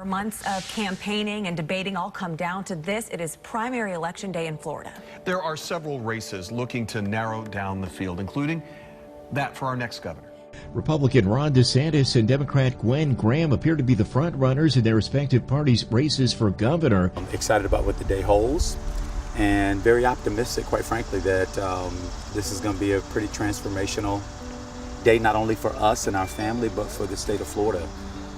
Months of campaigning and debating all come down to this. It is primary election day in Florida. There are several races looking to narrow down the field, including that for our next governor. Republican Ron DeSantis and Democrat Gwen Graham appear to be the front runners in their respective parties' races for governor. I'm excited about what the day holds and very optimistic, quite frankly, that this is going to be a pretty transformational day, not only for us and our family, but for the state of Florida.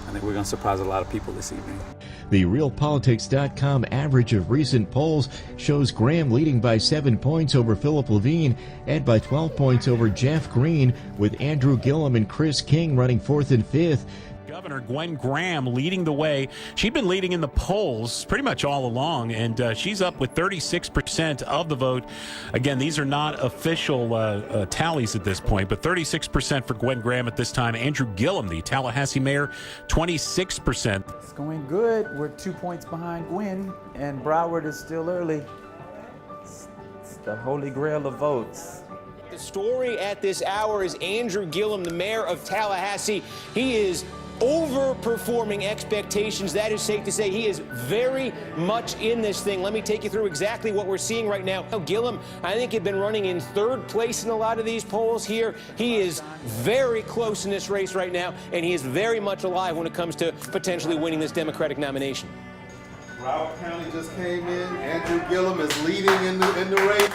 I think we're going to surprise a lot of people this evening. The RealPolitics.com average of recent polls shows Graham leading by 7 points over Philip Levine and by 12 points over Jeff Green, with Andrew Gillum and Chris King running fourth and fifth. Governor Gwen Graham leading the way. She'd been leading in the polls pretty much all along, and she's up with 36% of the vote. Again, these are not official tallies at this point, but 36% for Gwen Graham at this time. Andrew Gillum, the Tallahassee mayor, 26%. It's going good. We're 2 points behind Gwen, and Broward is still early. It's the holy grail of votes. The story at this hour is Andrew Gillum, the mayor of Tallahassee. He is overperforming expectations. That is safe to say. He is very much in this thing. Let me take you through exactly what we're seeing right now. Gillum, I think, had been running in third place in a lot of these polls here. He is very close in this race right now, and he is very much alive when it comes to potentially winning this Democratic nomination. Broward County just came in. Andrew Gillum is leading in the race.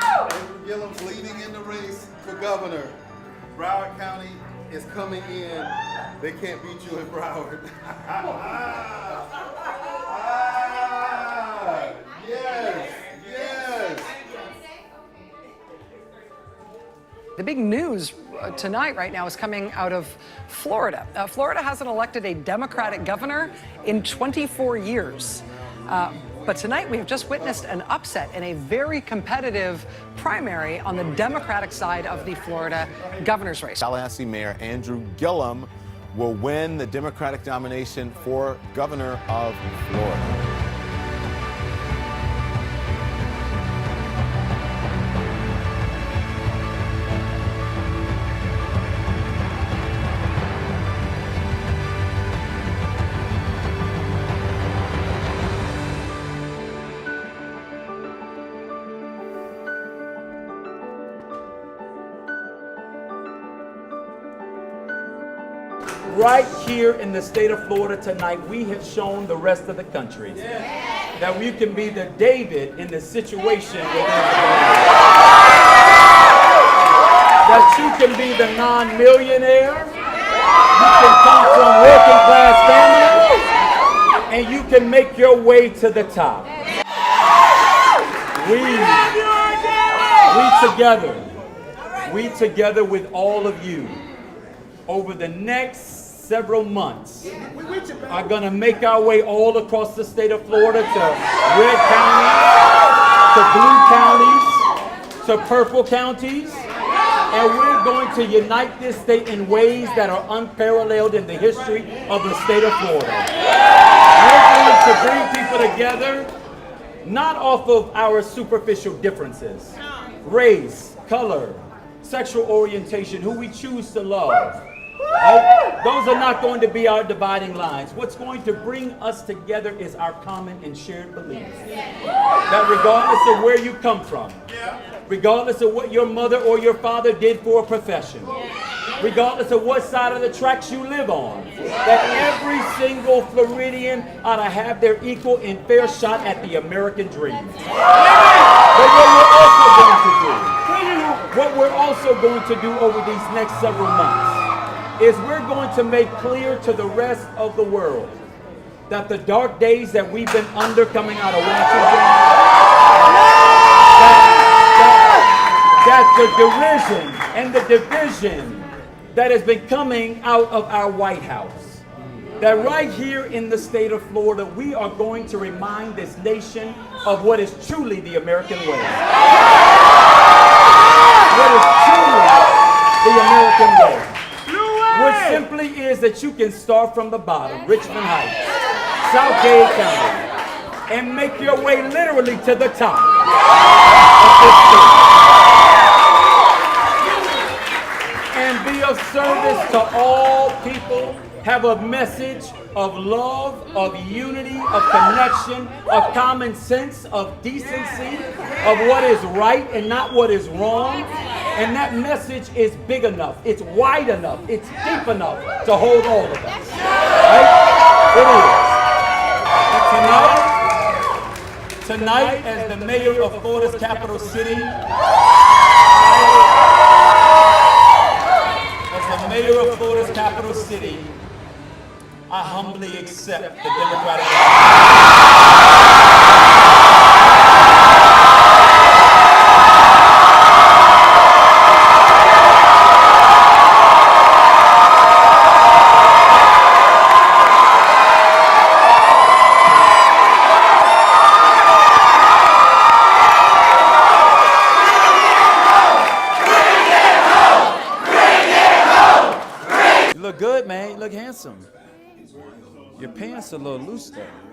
Andrew Gillum's leading in the race for governor. Broward County is coming in. They can't beat you in Broward. Yes, yes. The big news tonight right now is coming out of Florida. Florida hasn't elected a Democratic governor in 24 years. But tonight we have just witnessed an upset in a very competitive primary on the Democratic side of the Florida governor's race. Tallahassee Mayor Andrew Gillum will win the Democratic nomination for governor of Florida. Right here in the state of Florida tonight, we have shown the rest of the country that we can be the David in the situation that you can be the non-millionaire, you can come from working class family, and you can make your way to the top. We together with all of you over the next several months are going to make our way all across the state of Florida to red counties, to blue counties, to purple counties, and we're going to unite this state in ways that are unparalleled in the history of the state of Florida. We're going to bring people together, not off of our superficial differences, race, color, sexual orientation, who we choose to love. Right? Those are not going to be our dividing lines. What's going to bring us together is our common and shared belief that regardless of where you come from, regardless of what your mother or your father did for a profession, regardless of what side of the tracks you live on, that every single Floridian ought to have their equal and fair shot at the American dream. But what we're also going to do over these next several months is we're going to make clear to the rest of the world that the dark days that we've been under coming out of Washington, that the derision and the division that has been coming out of our White House, that right here in the state of Florida, we are going to remind this nation of what is truly the American way. What is truly the American way. Which simply is that you can start from the bottom, Richmond Heights, Southgate County, and make your way literally to the top of this state. And be of service to all people have a message of love, of unity, of connection, of common sense, of decency, of what is right and not what is wrong. And that message is big enough, it's wide enough, it's deep enough to hold all of us. Right? It is. Tonight, as the mayor of Florida's capital city, mayor of Florida's capital city, I humbly accept the Democratic You look good, man. You look handsome. Your pants are a little loose though.